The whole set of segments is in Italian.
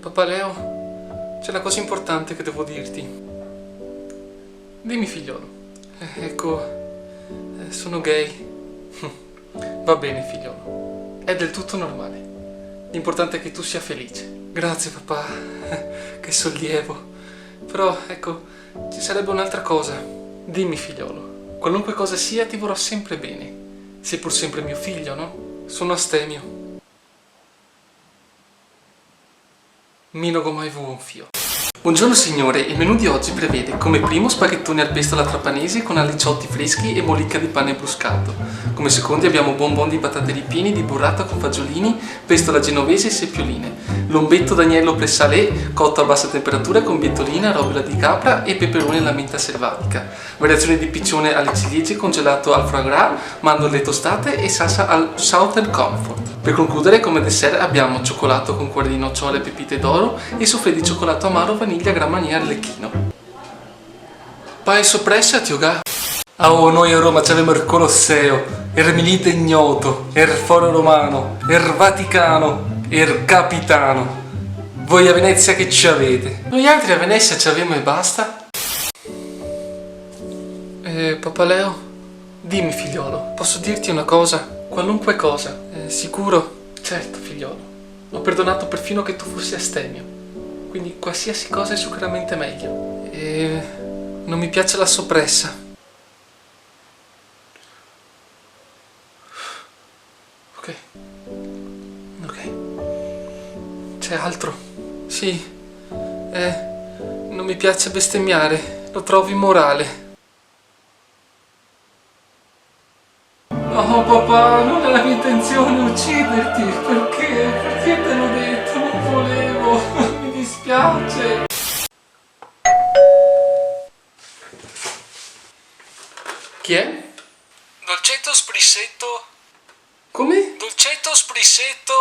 Papà Leo, c'è una cosa importante che devo dirti. Dimmi, figliolo. Sono gay. Va bene, figliolo. È del tutto normale. L'importante è che tu sia felice. Grazie, papà. Che sollievo. Però, ci sarebbe un'altra cosa. Dimmi, figliolo. Qualunque cosa sia, ti vorrò sempre bene. Sei pur sempre mio figlio, no? Sono astemio. Minogo mai vuonfio. Buongiorno signore, il menù di oggi prevede come primo spaghettoni al pesto alla trapanese con aliciotti freschi e mollicca di pane bruscato. Come secondi abbiamo bonbon di patate ripieni di burrata con fagiolini, pesto alla genovese e seppioline, lombetto d'agnello pre-salé cotto a bassa temperatura con bietolina, robola di capra e peperone alla menta selvatica, variazione di piccione alle ciliegie congelato al foie gras, mandorle tostate e salsa al Southern Comfort. Per concludere, come dessert abbiamo cioccolato con cuore di nocciole e pepite d'oro e soufflé di cioccolato amaro vaniglia Gran Marnier Arlecchino. Pai soppressa, tioga? Noi a Roma c'avevamo il Colosseo, il Milite Ignoto, il Foro Romano, il Vaticano, il Capitano. Voi a Venezia che ci avete? Noi altri a Venezia ci avevamo e basta. Papà Leo, dimmi figliolo, posso dirti una cosa? Qualunque cosa. Sicuro? Certo, figliolo. Ho perdonato perfino che tu fossi astemio. Quindi qualsiasi cosa è sicuramente meglio. E non mi piace la soppressa. Ok. C'è altro? Sì. Non mi piace bestemmiare. Lo trovo immorale. No papà, non è la mia intenzione ucciderti. Perché? Perché te l'ho detto? Non volevo. Mi dispiace. Chi è? Dolcetto sprissetto. Come? Dolcetto sprissetto.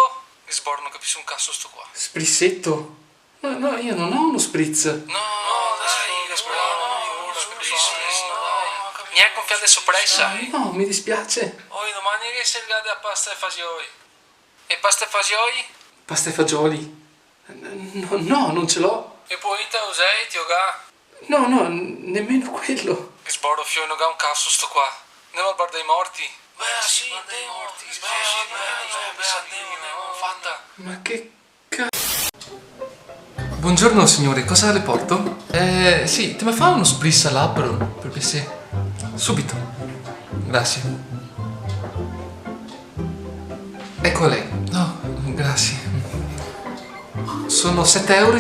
Che sborno, non capisco un cazzo sto qua. Sprissetto? No, io non ho uno spritz. No, dai, mi hai gonfiato soppressa? No, mi dispiace. Domani che si regala a pasta e fagioli. E pasta e fagioli? Pasta e fagioli? No, non ce l'ho. E poi te lo usai, tioga? No, nemmeno quello. Che sborro fio, non ha un cazzo sto qua. Andiamo al bar dei morti. Beh, sì, bar dei morti. Fatta. Ma che Buongiorno signore, cosa le porto? Sì, te mi fa uno spritz all'appero, per piacere? Subito. Grazie. Ecco lei. No, grazie. Sono 7,50 euro.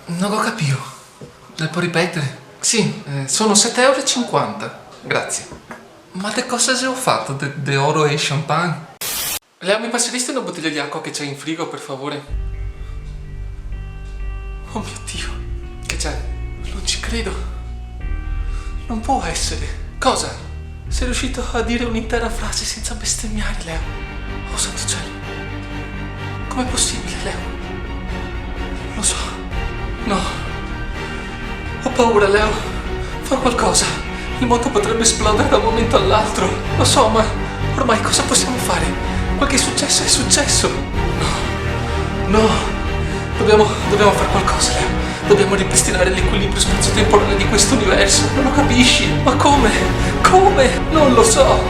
Non ho capito. Le può ripetere? Sì, sono 7,50 euro. Grazie. Ma che cosa se ho fatto? De oro e champagne? Leo, mi passeresti una bottiglia di acqua che c'è in frigo, per favore? Oh mio Dio. Che c'è? Non ci credo. Non può essere. Cosa? Sei riuscito a dire un'intera frase senza bestemmiare, Leo? Oh santo cielo. Com'è possibile, Leo? Lo so. No. Ho paura, Leo. Fa qualcosa. Il mondo potrebbe esplodere da un momento all'altro. Lo so, ma ormai cosa possiamo fare? Quel che è successo è successo. No. Dobbiamo fare qualcosa, Leo. Dobbiamo ripristinare l'equilibrio spazio-temporale di questo universo. Non lo capisci? Ma come? Come? Non lo so.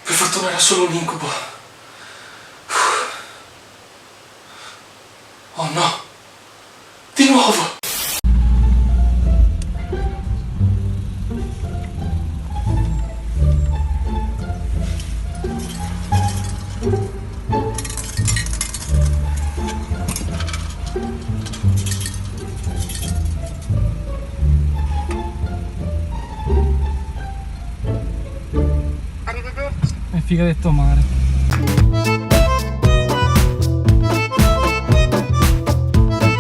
Per fortuna era solo un incubo. Oh no. Di nuovo. Arrivederci. È figa detto mare.